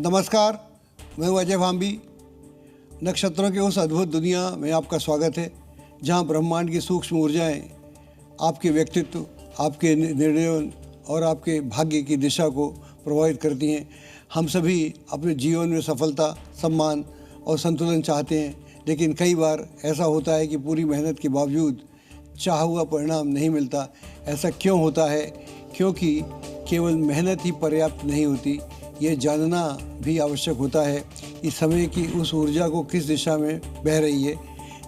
नमस्कार, मैं हूं अजय भांबी। नक्षत्रों की उस अद्भुत दुनिया में आपका स्वागत है, जहां ब्रह्मांड की सूक्ष्म ऊर्जाएं आपके व्यक्तित्व, आपके निर्णयों और आपके भाग्य की दिशा को प्रभावित करती हैं। हम सभी अपने जीवन में सफलता, सम्मान और संतुलन चाहते हैं, लेकिन कई बार ऐसा होता है कि पूरी मेहनत के बावजूद चाहा हुआ परिणाम नहीं मिलता। ऐसा क्यों होता है? क्योंकि केवल मेहनत ही पर्याप्त नहीं होती, ये जानना भी आवश्यक होता है कि समय की उस ऊर्जा को किस दिशा में बह रही है।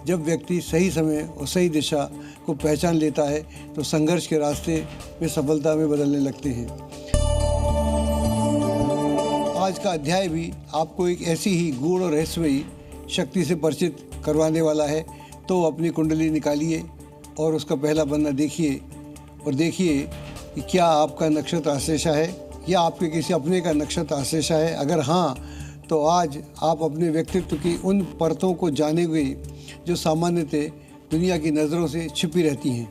जब व्यक्ति सही समय और सही दिशा को पहचान लेता है तो संघर्ष के रास्ते में सफलता में बदलने लगते हैं। आज का अध्याय भी आपको एक ऐसी ही गूढ़ और रहस्यमयी शक्ति से परिचित करवाने वाला है। तो अपनी कुंडली निकालिए और उसका पहला पन्ना देखिए और देखिए कि क्या आपका नक्षत्र आश्लेषा है या आपके किसी अपने का नक्षत्र आश्लेषा है। अगर हाँ, तो आज आप अपने व्यक्तित्व की उन परतों को जानेंगे जो सामान्यतः दुनिया की नज़रों से छिपी रहती हैं।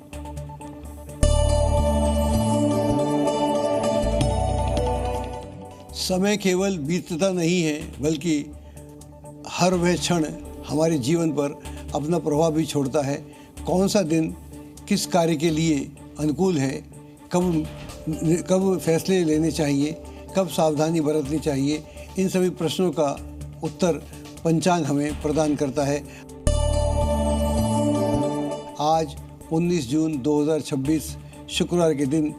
समय केवल बीतता नहीं है, बल्कि हर वह क्षण हमारे जीवन पर अपना प्रभाव भी छोड़ता है। कौन सा दिन किस कार्य के लिए अनुकूल है, कब फैसले लेने चाहिए, कब सावधानी बरतनी चाहिए, इन सभी प्रश्नों का उत्तर पंचांग हमें प्रदान करता है। आज 19 जून 2026 शुक्रवार के दिन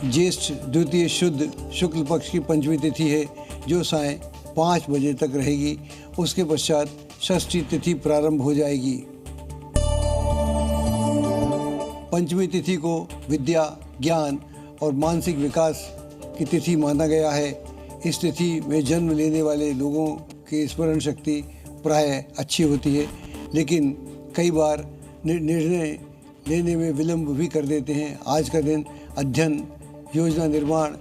ज्येष्ठ द्वितीय शुद्ध शुक्ल पक्ष की पंचमी तिथि है, जो सायं 5 बजे तक रहेगी। उसके पश्चात षष्ठी तिथि प्रारंभ हो जाएगी। पंचमी तिथि को विद्या, ज्ञान और मानसिक विकास की तिथि माना गया है। इस तिथि में जन्म लेने वाले लोगों की स्मरण शक्ति प्रायः अच्छी होती है, लेकिन कई बार निर्णय लेने में विलंब भी कर देते हैं। आज का दिन अध्ययन, योजना निर्माण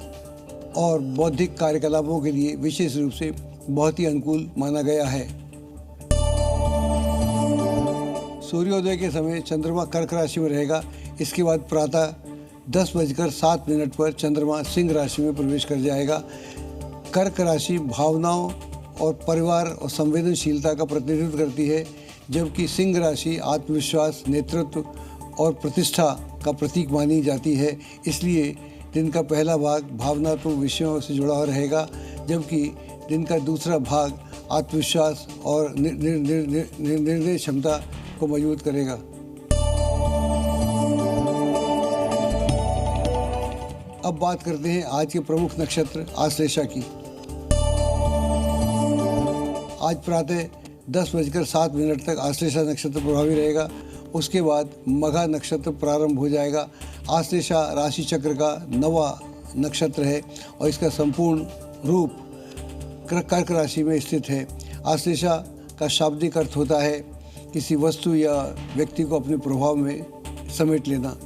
और बौद्धिक कार्यकलापों के लिए विशेष रूप से बहुत ही अनुकूल माना गया है। सूर्योदय के समय चंद्रमा कर्क राशि में रहेगा। इसके बाद प्रातः 10:07 पर चंद्रमा सिंह राशि में प्रवेश कर जाएगा। कर्क राशि भावनाओं और परिवार और संवेदनशीलता का प्रतिनिधित्व करती है, जबकि सिंह राशि आत्मविश्वास, नेतृत्व और प्रतिष्ठा का प्रतीक मानी जाती है। इसलिए दिन का पहला भाग भावनात्मक विषयों से जुड़ा हुआ रहेगा, जबकि दिन का दूसरा भाग आत्मविश्वास और निर्णय क्षमता को मजबूत करेगा। अब बात करते हैं आज के प्रमुख नक्षत्र आश्लेषा की। आज प्रातः 10:07 तक आश्लेषा नक्षत्र प्रभावी रहेगा। उसके बाद मघा नक्षत्र प्रारंभ हो जाएगा। आश्लेषा राशि चक्र का 9वां नक्षत्र है और इसका संपूर्ण रूप कर्क राशि में स्थित है। आश्लेषा का शाब्दिक अर्थ होता है किसी वस्तु या व्यक्ति को अपने प्रभाव में समेट लेना,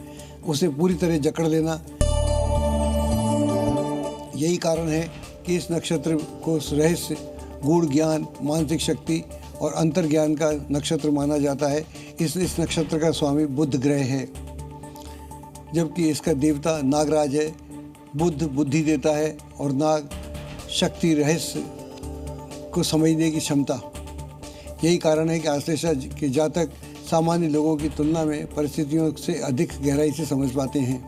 उसे पूरी तरह जकड़ लेना। यही कारण है कि इस नक्षत्र को रहस्य, गूढ़ ज्ञान, मानसिक शक्ति और अंतर्ज्ञान का नक्षत्र माना जाता है। इस नक्षत्र का स्वामी बुध ग्रह है, जबकि इसका देवता नागराज है। बुध बुद्धि देता है और नाग शक्ति, रहस्य को समझने की क्षमता। यही कारण है कि आश्लेषा के जातक सामान्य लोगों की तुलना में परिस्थितियों से अधिक गहराई से समझ पाते हैं।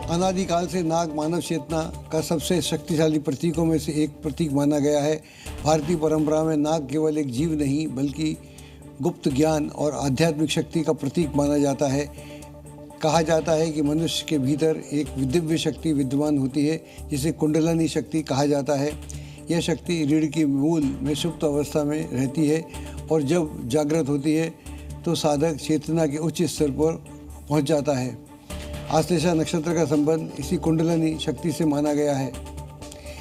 अनादिकाल से नाग मानव चेतना का सबसे शक्तिशाली प्रतीकों में से एक प्रतीक माना गया है। भारतीय परंपरा में नाग केवल एक जीव नहीं, बल्कि गुप्त ज्ञान और आध्यात्मिक शक्ति का प्रतीक माना जाता है। कहा जाता है कि मनुष्य के भीतर एक दिव्य शक्ति विद्यमान होती है, जिसे कुंडलिनी शक्ति कहा जाता है। यह शक्ति रीढ़ की मूल में सुप्त अवस्था में रहती है और जब जागृत होती है तो साधक चेतना के उच्च स्तर पर पहुंच जाता है। आश्लेषा नक्षत्र का संबंध इसी कुंडलिनी शक्ति से माना गया है।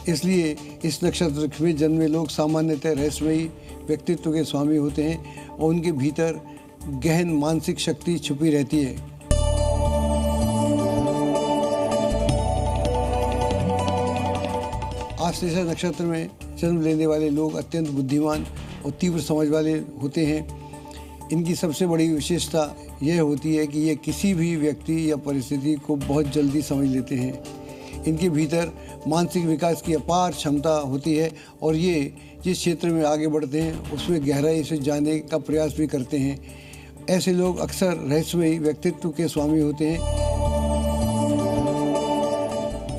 इसलिए इस नक्षत्र में जन्मे लोग सामान्यतः रहस्यमयी व्यक्तित्व के स्वामी होते हैं और उनके भीतर गहन मानसिक शक्ति छुपी रहती है। आश्लेषा नक्षत्र में जन्म लेने वाले लोग अत्यंत बुद्धिमान और तीव्र समझ वाले होते हैं। इनकी सबसे बड़ी विशेषता यह होती है कि ये किसी भी व्यक्ति या परिस्थिति को बहुत जल्दी समझ लेते हैं। इनके भीतर मानसिक विकास की अपार क्षमता होती है और ये जिस क्षेत्र में आगे बढ़ते हैं उसमें गहराई से जाने का प्रयास भी करते हैं। ऐसे लोग अक्सर रहस्यमयी व्यक्तित्व के स्वामी होते हैं।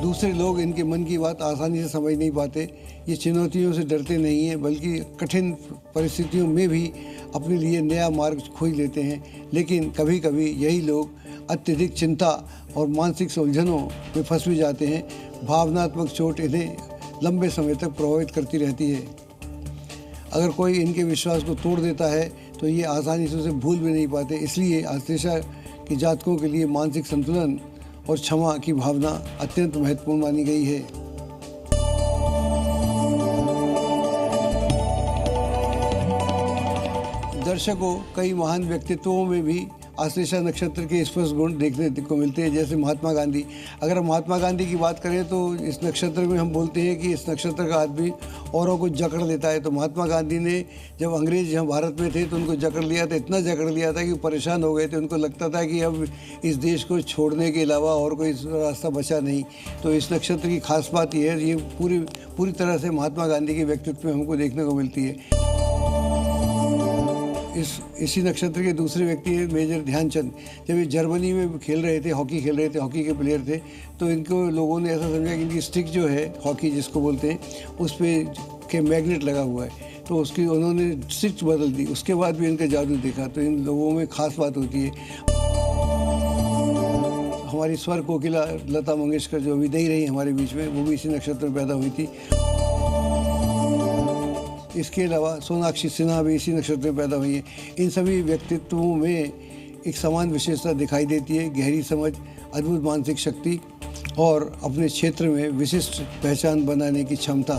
दूसरे लोग इनके मन की बात आसानी से समझ नहीं पाते। ये चुनौतियों से डरते नहीं हैं, बल्कि कठिन परिस्थितियों में भी अपने लिए नया मार्ग खोज लेते हैं। लेकिन कभी कभी यही लोग अत्यधिक चिंता और मानसिक उलझनों में फंस भी जाते हैं। भावनात्मक चोट इन्हें लंबे समय तक प्रभावित करती रहती है। अगर कोई इनके विश्वास को तोड़ देता है तो ये आसानी से उसे भूल भी नहीं पाते। इसलिए आश्लेषा के जातकों के लिए मानसिक संतुलन और क्षमा की भावना अत्यंत महत्वपूर्ण मानी गई है। दर्शकों, कई महान व्यक्तित्वों में भी आश्लेषा नक्षत्र के स्पष्ट गुण देखने को मिलते हैं, जैसे महात्मा गांधी। अगर हम महात्मा गांधी की बात करें तो इस नक्षत्र में हम बोलते हैं कि इस नक्षत्र का आदमी औरों को जकड़ लेता है। तो महात्मा गांधी ने जब अंग्रेज यहाँ भारत में थे तो उनको जकड़ लिया था, इतना जकड़ लिया था कि परेशान हो गए थे। उनको लगता था कि अब इस देश को छोड़ने के अलावा और कोई रास्ता बचा नहीं। तो इस नक्षत्र की खास बात यह है, ये पूरी तरह से महात्मा गांधी के व्यक्तित्व में हमको देखने को मिलती है। इसी नक्षत्र के दूसरे व्यक्ति हैं मेजर ध्यानचंद। जब ये जर्मनी में खेल रहे थे, हॉकी खेल रहे थे, हॉकी के प्लेयर थे, तो इनको लोगों ने ऐसा समझा कि इनकी स्टिक जो है हॉकी जिसको बोलते हैं उस पर के मैग्नेट लगा हुआ है, तो उसकी उन्होंने स्टिक बदल दी। उसके बाद भी इनका जादू देखा। तो इन लोगों में खास बात होती है। हमारी स्वर कोकिला लता मंगेशकर जो अभी नहीं रही हमारे बीच में, वो भी इसी नक्षत्र में पैदा हुई थी। इसके अलावा सोनाक्षी सिन्हा भी इसी नक्षत्र में पैदा हुई है। इन सभी व्यक्तित्वों में एक समान विशेषता दिखाई देती है, गहरी समझ, अद्भुत मानसिक शक्ति और अपने क्षेत्र में विशिष्ट पहचान बनाने की क्षमता।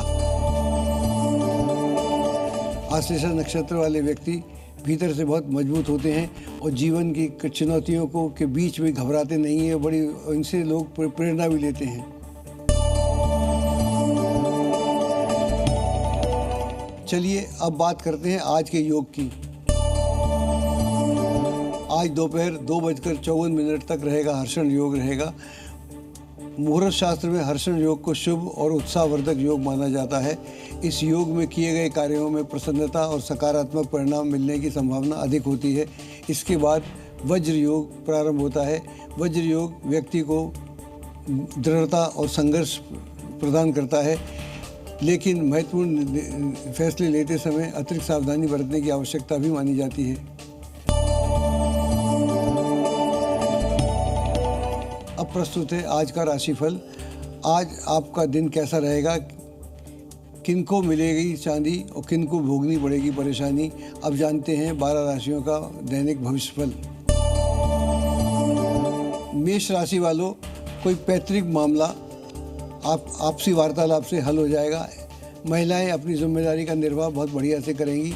आश्लेषा नक्षत्र वाले व्यक्ति भीतर से बहुत मजबूत होते हैं और जीवन की चुनौतियों को के बीच में घबराते नहीं हैं। बड़ी इनसे लोग प्रेरणा भी लेते हैं। चलिए अब बात करते हैं आज के योग की। आज दोपहर 2:54 तक रहेगा हर्षण योग रहेगा। मुहूर्त शास्त्र में हर्षण योग को शुभ और उत्साहवर्धक योग माना जाता है। इस योग में किए गए कार्यों में प्रसन्नता और सकारात्मक परिणाम मिलने की संभावना अधिक होती है। इसके बाद वज्र योग प्रारंभ होता है। वज्र योग व्यक्ति को दृढ़ता और संघर्ष प्रदान करता है, लेकिन महत्वपूर्ण फैसले लेते समय अतिरिक्त सावधानी बरतने की आवश्यकता भी मानी जाती है। अब प्रस्तुत है आज का राशिफल। आज आपका दिन कैसा रहेगा, किनको मिलेगी चांदी और किनको भोगनी पड़ेगी परेशानी। अब जानते हैं 12 राशियों का दैनिक भविष्यफल। मेष राशि वालों, कोई पैतृक मामला आपसी वार्तालाप से हल हो जाएगा। महिलाएं अपनी जिम्मेदारी का निर्वाह बहुत बढ़िया से करेंगी।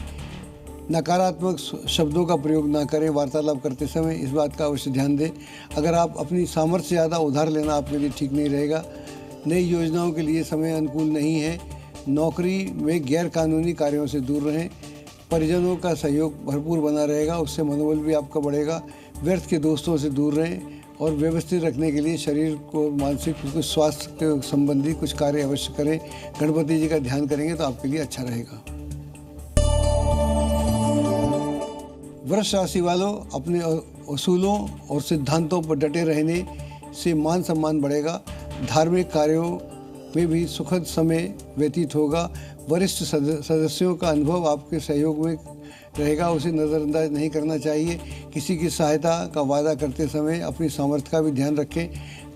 नकारात्मक शब्दों का प्रयोग ना करें वार्तालाप करते समय, इस बात का अवश्य ध्यान दें। अगर आप अपनी सामर्थ्य से ज़्यादा उधार लेना आपके लिए ठीक नहीं रहेगा। नई योजनाओं के लिए समय अनुकूल नहीं है। नौकरी में गैर कानूनी कार्यों से दूर रहें। परिजनों का सहयोग भरपूर बना रहेगा, उससे मनोबल भी आपका बढ़ेगा। व्यर्थ के दोस्तों से दूर रहें और व्यवस्थित रखने के लिए शरीर को मानसिक कुछ स्वास्थ्य के संबंधी कुछ कार्य अवश्य करें। गणपति जी का ध्यान करेंगे तो आपके लिए अच्छा रहेगा। वृष राशि वालों, अपने असूलों और सिद्धांतों पर डटे रहने से मान सम्मान बढ़ेगा। धार्मिक कार्यों में भी सुखद समय व्यतीत होगा। वरिष्ठ सदस्यों का अनुभव आपके सहयोग में रहेगा, उसे नज़रअंदाज नहीं करना चाहिए। किसी की सहायता का वादा करते समय अपनी सामर्थ्य का भी ध्यान रखें।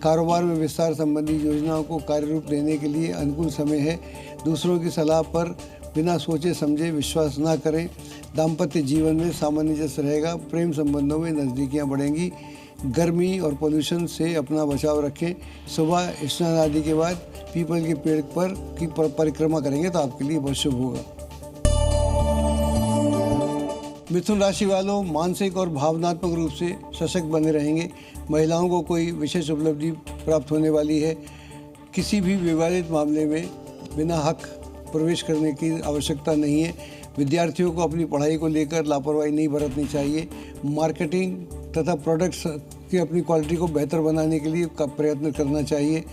कारोबार में विस्तार संबंधी योजनाओं को कार्यरूप देने के लिए अनुकूल समय है। दूसरों की सलाह पर बिना सोचे समझे विश्वास न करें। दाम्पत्य जीवन में सामंजस्य रहेगा। प्रेम संबंधों में नज़दीकियाँ बढ़ेंगी। गर्मी और पोल्यूशन से अपना बचाव रखें। सुबह स्नान आदि के बाद पीपल के पेड़ पर की परिक्रमा करेंगे तो आपके लिए बहुत शुभ होगा। मिथुन राशि वालों, मानसिक और भावनात्मक रूप से सशक्त बने रहेंगे। महिलाओं को कोई विशेष उपलब्धि प्राप्त होने वाली है। किसी भी विवादित मामले में बिना हक प्रवेश करने की आवश्यकता नहीं है। विद्यार्थियों को अपनी पढ़ाई को लेकर लापरवाही नहीं बरतनी चाहिए। मार्केटिंग तथा प्रोडक्ट्स की अपनी क्वालिटी को बेहतर बनाने के लिए प्रयत्न करना चाहिए।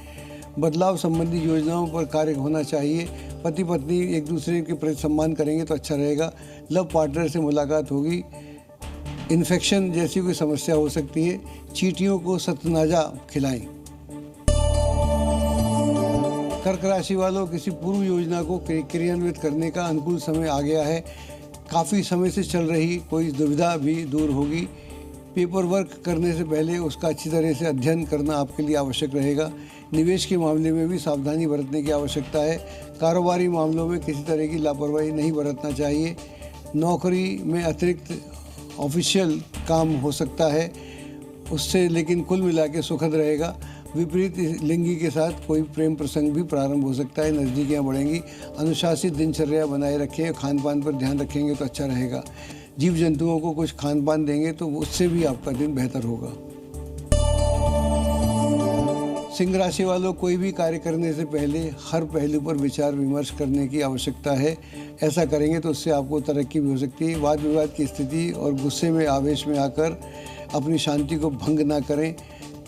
बदलाव संबंधी योजनाओं पर कार्य होना चाहिए। पति पत्नी एक दूसरे के प्रति सम्मान करेंगे तो अच्छा रहेगा। लव पार्टनर से मुलाकात होगी। इन्फेक्शन जैसी कोई समस्या हो सकती है। चींटियों को सतनाजा खिलाएं। कर्क राशि वालों, किसी पूर्व योजना को क्रियान्वित करने का अनुकूल समय आ गया है। काफ़ी समय से चल रही कोई दुविधा भी दूर होगी। पेपर वर्क करने से पहले उसका अच्छी तरह से अध्ययन करना आपके लिए आवश्यक रहेगा। निवेश के मामले में भी सावधानी बरतने की आवश्यकता है। कारोबारी मामलों में किसी तरह की लापरवाही नहीं बरतना चाहिए। नौकरी में अतिरिक्त ऑफिशियल काम हो सकता है उससे, लेकिन कुल मिला के सुखद रहेगा। विपरीत लिंगी के साथ कोई प्रेम प्रसंग भी प्रारंभ हो सकता है। नज़दीकियाँ बढ़ेंगी। अनुशासित दिनचर्या बनाए रखें। खान पान पर ध्यान रखेंगे तो अच्छा रहेगा। जीव जंतुओं को कुछ खान पान देंगे तो उससे भी आपका दिन बेहतर होगा। सिंह राशि वालों, कोई भी कार्य करने से पहले हर पहलू पर विचार विमर्श करने की आवश्यकता है। ऐसा करेंगे तो उससे आपको तरक्की भी हो सकती है। वाद विवाद की स्थिति और गुस्से में आवेश में आकर अपनी शांति को भंग ना करें।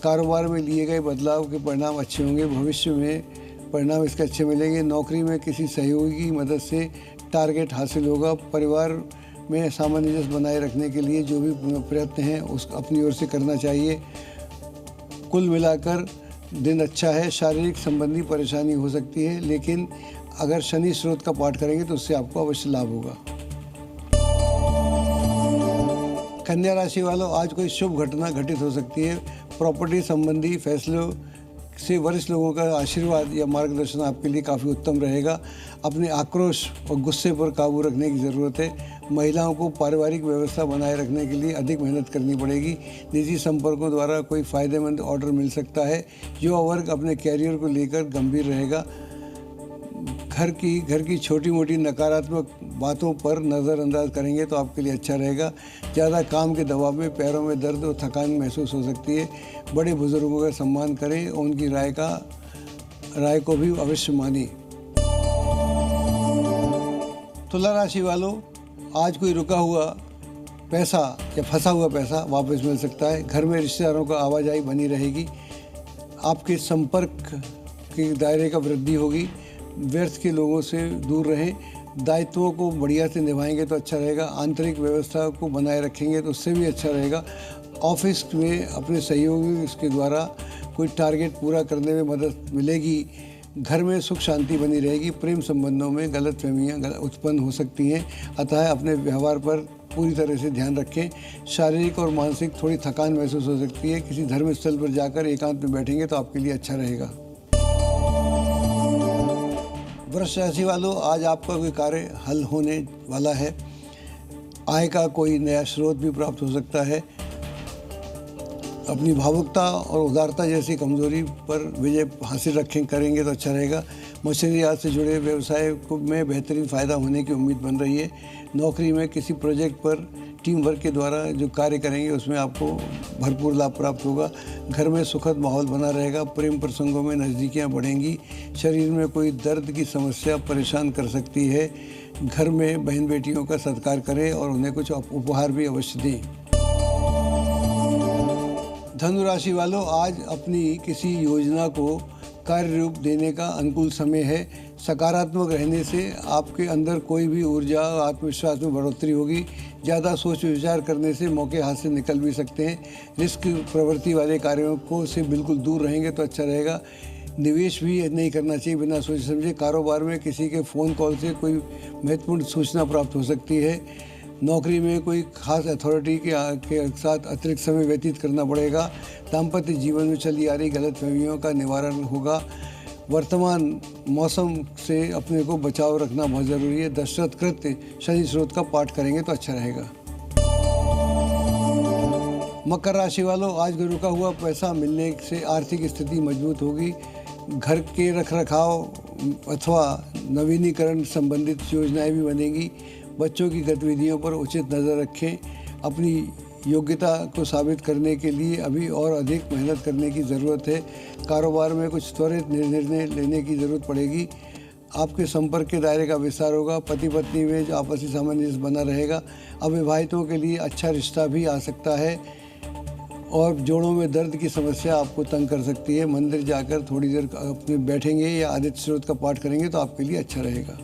कारोबार में लिए गए बदलाव के परिणाम अच्छे होंगे। भविष्य में परिणाम इसके अच्छे मिलेंगे। नौकरी में किसी सहयोगी की मदद से टारगेट हासिल होगा। परिवार में सामंजस्य बनाए रखने के लिए जो भी प्रयत्न हैं उस अपनी ओर से करना चाहिए। कुल मिलाकर दिन अच्छा है। शारीरिक संबंधी परेशानी हो सकती है, लेकिन अगर शनि स्रोत का पाठ करेंगे तो उससे आपको अवश्य लाभ होगा। कन्या राशि वालों, आज कोई शुभ घटना घटित हो सकती है। प्रॉपर्टी संबंधी फैसलों से वरिष्ठ लोगों का आशीर्वाद या मार्गदर्शन आपके लिए काफ़ी उत्तम रहेगा। अपने आक्रोश और गुस्से पर काबू रखने की ज़रूरत है। महिलाओं को पारिवारिक व्यवस्था बनाए रखने के लिए अधिक मेहनत करनी पड़ेगी। निजी संपर्कों द्वारा कोई फ़ायदेमंद ऑर्डर मिल सकता है। युवा वर्ग अपने कैरियर को लेकर गंभीर रहेगा। घर की छोटी मोटी नकारात्मक बातों पर नज़रअंदाज करेंगे तो आपके लिए अच्छा रहेगा। ज़्यादा काम के दबाव में पैरों में दर्द और थकान महसूस हो सकती है। बड़े बुजुर्गों का सम्मान करें और उनकी राय को भी अवश्य मानें। तुला राशि वालों, आज कोई रुका हुआ पैसा या फंसा हुआ पैसा वापस मिल सकता है। घर में रिश्तेदारों का आवाजाही बनी रहेगी। आपके संपर्क के दायरे का वृद्धि होगी। व्यर्थ के लोगों से दूर रहें। दायित्वों को बढ़िया से निभाएंगे तो अच्छा रहेगा। आंतरिक व्यवस्था को बनाए रखेंगे तो उससे भी अच्छा रहेगा। ऑफिस में अपने सहयोगी के द्वारा कोई टारगेट पूरा करने में मदद मिलेगी। घर में सुख शांति बनी रहेगी। प्रेम संबंधों में गलतफहमियां उत्पन्न हो सकती हैं, अतः अपने व्यवहार पर पूरी तरह से ध्यान रखें। शारीरिक और मानसिक थोड़ी थकान महसूस हो सकती है। किसी धर्म स्थल पर जाकर एकांत में बैठेंगे तो आपके लिए अच्छा रहेगा। वृष राशि वालों, आज आपका कोई कार्य हल होने वाला है। आय का कोई नया स्रोत भी प्राप्त हो सकता है। अपनी भावुकता और उदारता जैसी कमजोरी पर विजय हासिल करेंगे तो अच्छा रहेगा। मछली आदि से जुड़े व्यवसाय में बेहतरीन फ़ायदा होने की उम्मीद बन रही है। नौकरी में किसी प्रोजेक्ट पर टीम वर्क के द्वारा जो कार्य करेंगे उसमें आपको भरपूर लाभ प्राप्त होगा। घर में सुखद माहौल बना रहेगा। प्रेम प्रसंगों में नज़दीकियाँ बढ़ेंगी। शरीर में कोई दर्द की समस्या परेशान कर सकती है। घर में बहन बेटियों का सत्कार करें और उन्हें कुछ उपहार भी अवश्य दें। धनु राशि वालों, आज अपनी किसी योजना को कार्य रूप देने का अनुकूल समय है। सकारात्मक रहने से आपके अंदर कोई भी ऊर्जा और आत्मविश्वास में बढ़ोतरी होगी। ज़्यादा सोच विचार करने से मौके हाथ से निकल भी सकते हैं। रिस्क प्रवृत्ति वाले कार्यों को से बिल्कुल दूर रहेंगे तो अच्छा रहेगा। निवेश भी नहीं करना चाहिए बिना सोचे समझे। कारोबार में किसी के फ़ोन कॉल से कोई महत्वपूर्ण सूचना प्राप्त हो सकती है। नौकरी में कोई खास अथॉरिटी के साथ अतिरिक्त समय व्यतीत करना पड़ेगा। दाम्पत्य जीवन में चली आ रही गलतफहमियों का निवारण होगा। वर्तमान मौसम से अपने को बचाव रखना बहुत ज़रूरी है। दशरथ कृत शनि स्रोत का पाठ करेंगे तो अच्छा रहेगा। मकर राशि वालों, आज रुका हुआ पैसा मिलने से आर्थिक स्थिति मजबूत होगी। घर के रखरखाव अथवा नवीनीकरण संबंधित योजनाएं भी बनेंगी। बच्चों की गतिविधियों पर उचित नज़र रखें। अपनी योग्यता को साबित करने के लिए अभी और अधिक मेहनत करने की ज़रूरत है। कारोबार में कुछ त्वरित निर्णय लेने की ज़रूरत पड़ेगी। आपके संपर्क के दायरे का विस्तार होगा। पति पत्नी में जो आपसी सामंजस्य बना रहेगा। अविवाहितों के लिए अच्छा रिश्ता भी आ सकता है और जोड़ों में दर्द की समस्या आपको तंग कर सकती है। मंदिर जाकर थोड़ी देर अपने बैठेंगे या आदित्य स्रोत का पाठ करेंगे तो आपके लिए अच्छा रहेगा।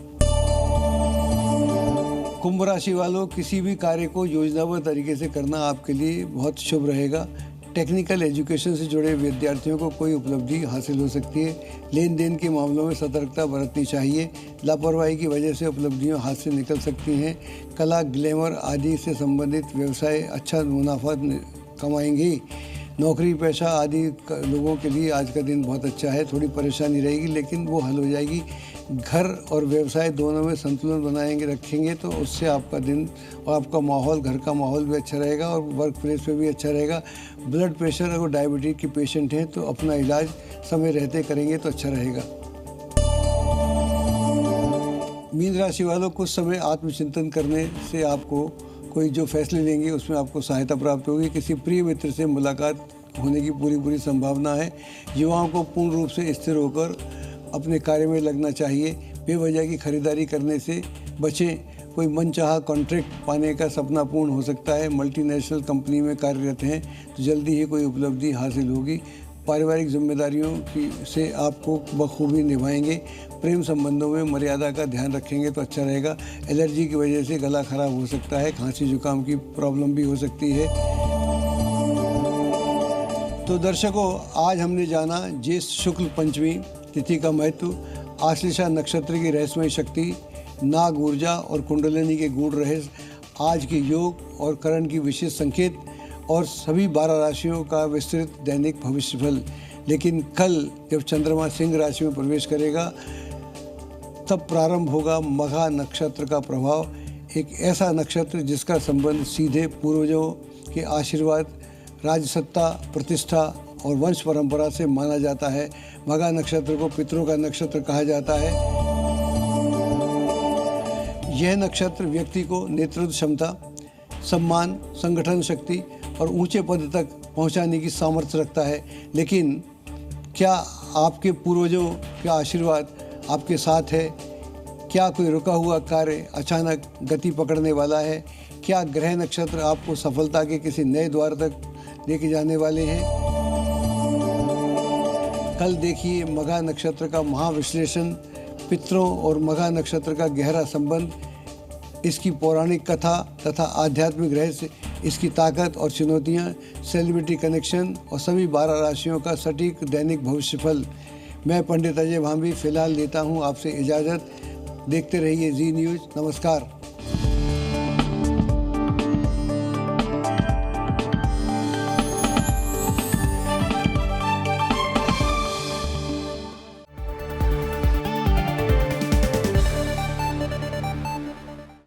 कुंभ राशि वालों, किसी भी कार्य को योजनाबद्ध तरीके से करना आपके लिए बहुत शुभ रहेगा। टेक्निकल एजुकेशन से जुड़े विद्यार्थियों को कोई उपलब्धि हासिल हो सकती है। लेन देन के मामलों में सतर्कता बरतनी चाहिए। लापरवाही की वजह से उपलब्धियां हाथ से निकल सकती हैं। कला, ग्लैमर आदि से संबंधित व्यवसाय अच्छा मुनाफा कमाएंगे। नौकरी पेशा आदि लोगों के लिए आज का दिन बहुत अच्छा है। थोड़ी परेशानी रहेगी लेकिन वो हल हो जाएगी। घर और व्यवसाय दोनों में संतुलन बनाएंगे रखेंगे तो उससे आपका दिन और आपका माहौल, घर का माहौल भी अच्छा रहेगा और वर्क प्लेस पे भी अच्छा रहेगा। ब्लड प्रेशर और डायबिटीज के पेशेंट हैं तो अपना इलाज समय रहते करेंगे तो अच्छा रहेगा। मीन राशि वालों, कुछ समय आत्मचिंतन करने से आपको कोई जो फैसले लेंगे उसमें आपको सहायता प्राप्त होगी। किसी प्रिय मित्र से मुलाकात होने की पूरी संभावना है। युवाओं को पूर्ण रूप से स्थिर होकर अपने कार्य में लगना चाहिए। बेवजह की खरीदारी करने से बचें। कोई मनचाहा कॉन्ट्रैक्ट पाने का सपना पूर्ण हो सकता है। मल्टीनेशनल कंपनी में कार्यरत हैं तो जल्दी ही कोई उपलब्धि हासिल होगी। पारिवारिक जिम्मेदारियों से आपको बखूबी निभाएंगे। प्रेम संबंधों में मर्यादा का ध्यान रखेंगे तो अच्छा रहेगा। एलर्जी की वजह से गला खराब हो सकता है। खांसी जुकाम की प्रॉब्लम भी हो सकती है। तो दर्शकों, आज हमने जाना ज्येष्ठ शुक्ल पंचमी तिथि का महत्व, आश्लेषा नक्षत्र की रहस्यमय शक्ति, नाग ऊर्जा और कुंडलिनी के गूढ़ रहस्य, आज के योग और करण की विशेष संकेत और सभी 12 राशियों का विस्तृत दैनिक भविष्यफल। लेकिन कल जब चंद्रमा सिंह राशि में प्रवेश करेगा तब प्रारंभ होगा मघा नक्षत्र का प्रभाव। एक ऐसा नक्षत्र जिसका संबंध सीधे पूर्वजों के आशीर्वाद, राजसत्ता, प्रतिष्ठा और वंश परंपरा से माना जाता है। मघा नक्षत्र को पितरों का नक्षत्र कहा जाता है। यह नक्षत्र व्यक्ति को नेतृत्व क्षमता, सम्मान, संगठन शक्ति और ऊंचे पद तक पहुंचाने की सामर्थ्य रखता है। लेकिन क्या आपके पूर्वजों का आशीर्वाद आपके साथ है? क्या कोई रुका हुआ कार्य अचानक गति पकड़ने वाला है? क्या ग्रह नक्षत्र आपको सफलता के किसी नए द्वार तक लेके जाने वाले हैं? कल देखिए मघा नक्षत्र का महाविश्लेषण, पितरों और मघा नक्षत्र का गहरा संबंध, इसकी पौराणिक कथा तथा आध्यात्मिक रहस्य, इसकी ताकत और चुनौतियाँ, सेलिब्रिटी कनेक्शन और सभी 12 राशियों का सटीक दैनिक भविष्यफल। मैं पंडित अजय भांभी फिलहाल लेता हूँ आपसे इजाज़त। देखते रहिए जी न्यूज़। नमस्कार।